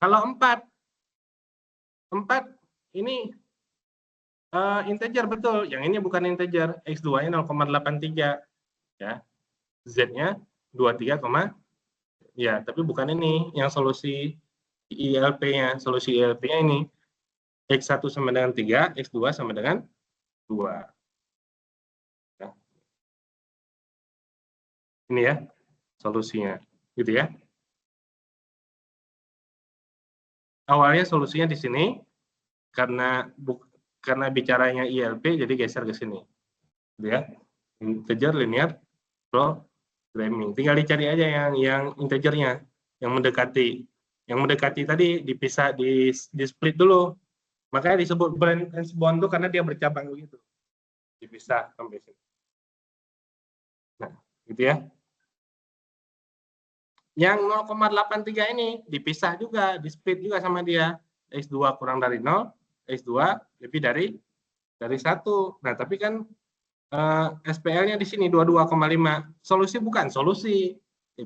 Kalau 4 ini integer betul, yang ini bukan integer, X2-nya 0,83. Ya. Z-nya 23, ya, tapi bukan ini yang solusi ILP-nya. Solusi ILP-nya ini X1 sama dengan 3, X2 sama dengan 2. Nah, ini ya solusinya, gitu ya. Awalnya solusinya di sini, karena bicaranya ILP, jadi geser ke sini. Gitu ya. Integer, linear, programming. Tinggal dicari aja yang integernya, yang mendekati. Yang mendekati tadi dipisah, di split dulu. Makanya disebut branch and bond itu karena dia bercabang begitu. Dipisah sampai sini. Nah, gitu ya. Yang 0,83 ini dipisah juga, di split juga sama dia. X2 kurang dari 0, X2 lebih dari 1. Nah, tapi kan SPL-nya di sini 22,5. Solusi bukan solusi,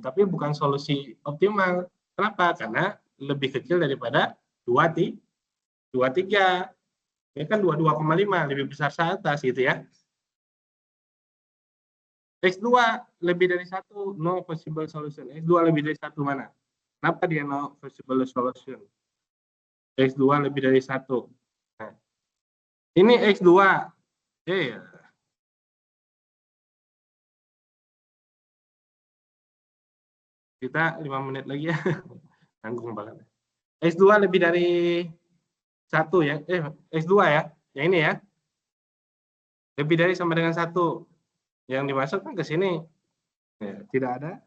tapi bukan solusi optimal. Kenapa? Karena lebih kecil daripada 23. Ini kan 22,5, lebih besar atas gitu ya. X2 lebih dari 1, no possible solution. X2 lebih dari 1 mana? Kenapa dia no possible solution? X2 lebih dari 1. Nah, ini X2. Kita 5 menit lagi ya. Tanggung banget. X2 lebih dari 1 ya. X2 ya. Yang ini ya. Lebih dari sama dengan 1. Yang dimasukkan ke sini. Ya, tidak ada.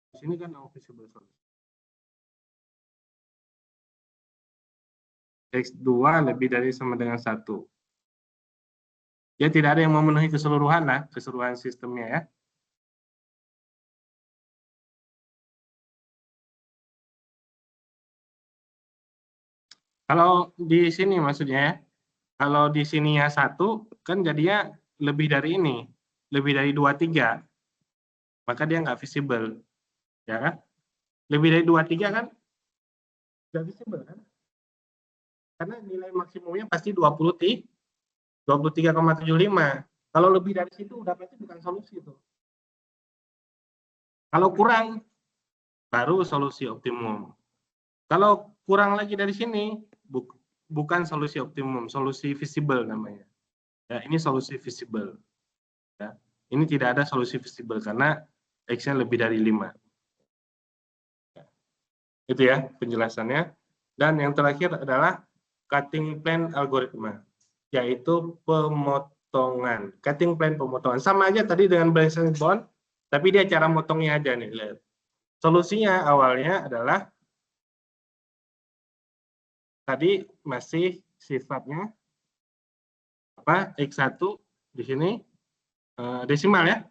Di sini kan no visible solution. X2 lebih dari sama dengan 1. Ya, tidak ada yang memenuhi keseluruhan lah, keseluruhan sistemnya ya. Kalau di sini maksudnya ya, kalau di sininya 1, kan jadinya lebih dari ini, lebih dari 23. Maka dia nggak visible. Ya kan? Lebih dari 23 kan? Nggak visible kan? Karena nilai maksimumnya pasti 23,75. Kalau lebih dari situ udah pasti bukan solusi itu. Kalau kurang, baru solusi optimum. Kalau kurang lagi dari sini, bukan solusi optimum, solusi visible namanya. Ya, ini solusi visible. Ya. Ini tidak ada solusi visible karena X-nya lebih dari 5. Ya. Itu ya penjelasannya. Dan yang terakhir adalah cutting plane algoritma, yaitu pemotongan. Cutting plane pemotongan. Sama aja tadi dengan branch and bond, tapi dia cara motongnya aja nih. Lihat. Solusinya awalnya adalah tadi masih sifatnya apa? X1 di sini desimal ya.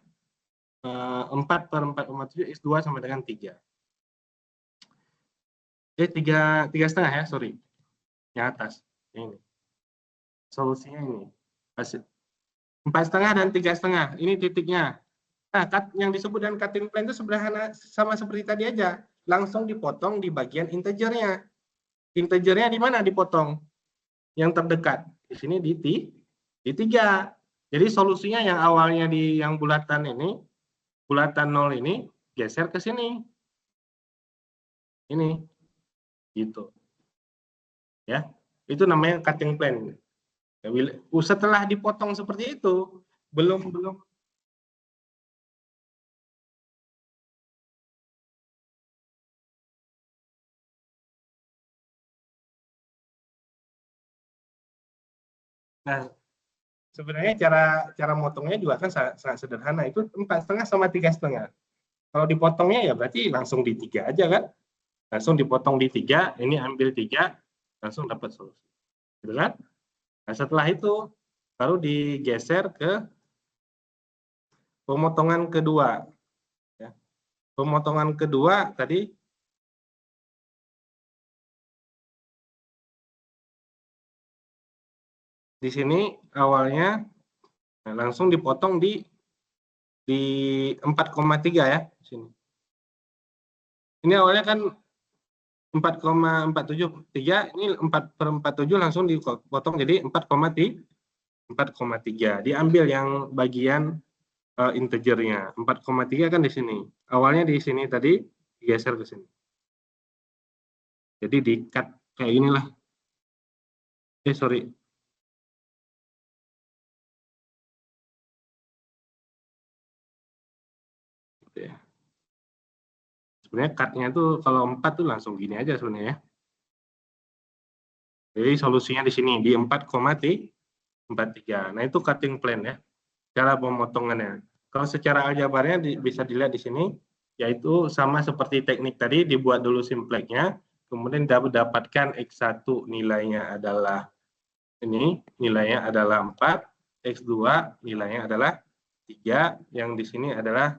4/4,7 X2 sama dengan 3. 3,5 ya, sorry. Yang atas. Ini. Solusinya ini. 4,5 dan 3,5. Ini titiknya. Nah, yang disebut dengan cutting plane itu sederhana, sama seperti tadi aja. Langsung dipotong di bagian integernya. Integernya di mana dipotong? Yang terdekat. Di sini di 3. Jadi solusinya yang awalnya di yang bulatan ini, bulatan 0 ini, geser ke sini. Ini. Gitu. Ya. Itu namanya cutting plane. Setelah dipotong seperti itu, belum. Nah, sebenarnya cara motongnya juga kan sangat sederhana. Itu 4,5 sama 3,5. Kalau dipotongnya ya berarti langsung di 3 aja kan. Langsung dipotong di 3, ini ambil 3, langsung dapat solusi. Gitu kan? Nah, setelah itu baru digeser ke pemotongan kedua. Ya. Pemotongan kedua tadi di sini awalnya langsung dipotong di 4,3 ya di sini. Ini awalnya kan 4,473, ini 4/47 langsung dipotong jadi 4,3. Diambil yang bagian integernya. 4,3 kan di sini. Awalnya di sini tadi digeser ke sini. Jadi di-cut kayak inilah. Sorry. Gitu ya. Sebenarnya cut-nya tuh kalau 4 tuh langsung gini aja sebenarnya. Jadi solusinya di sini di 4,43. Nah, itu cutting plan ya. Cara pemotongannya. Kalau secara aljabarnya bisa dilihat di sini, yaitu sama seperti teknik tadi, dibuat dulu simpleknya, kemudian dapatkan X1 nilainya adalah ini, nilainya adalah 4, X2 nilainya adalah 3, yang di sini adalah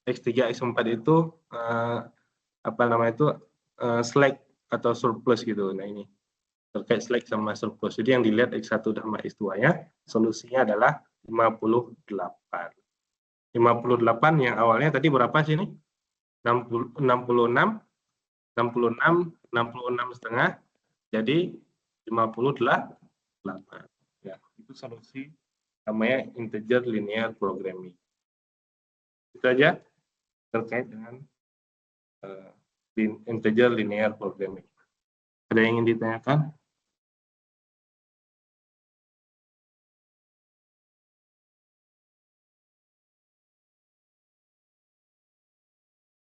X3, X4 itu apa namanya itu slack atau surplus gitu. Nah, ini terkait slack sama surplus. Jadi yang dilihat X1 sama X2-nya, solusinya adalah 58. 58 yang awalnya tadi berapa sih ini? 66 setengah, jadi 58. Ya, itu solusi namanya integer linear programming. Itu aja terkait dengan integer linear programming. Ada yang ingin ditanyakan?